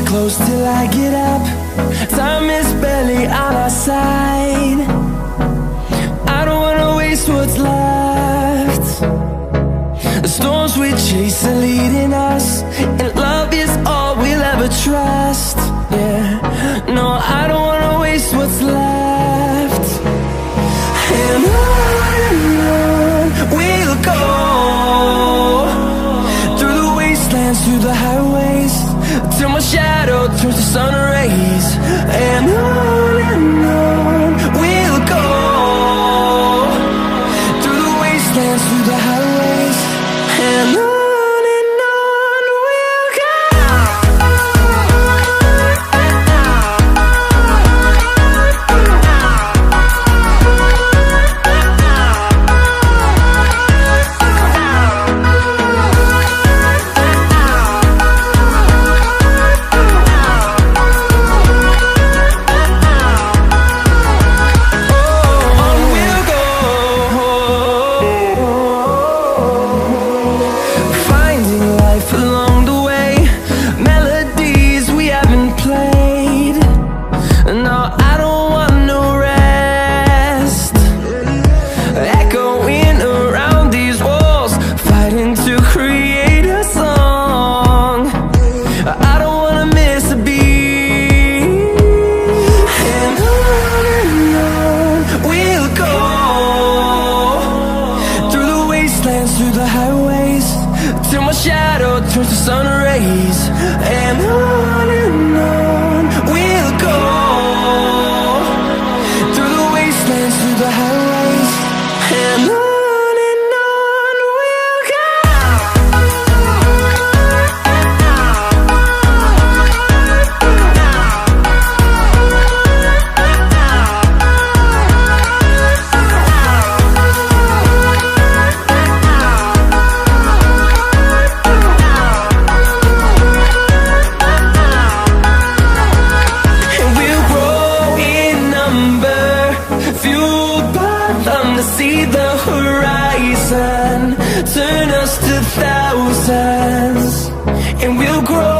close till I get up. Time is barely on our side. I don't wanna waste what's left. The storms we chase are leading us, and love is all we'll ever trust. Yeah, no, I don't wanna waste what's left. And on we'll go, through the wastelands, through the highways, till my shadow turns to sun rays. And on we'll go, through the wastelands, through the highways, and on. Through the highways, till my shadow turns to sun rays. And on we'll go, through the wastelands, through the highways, and on. See the horizon turn us to thousands, and we'll grow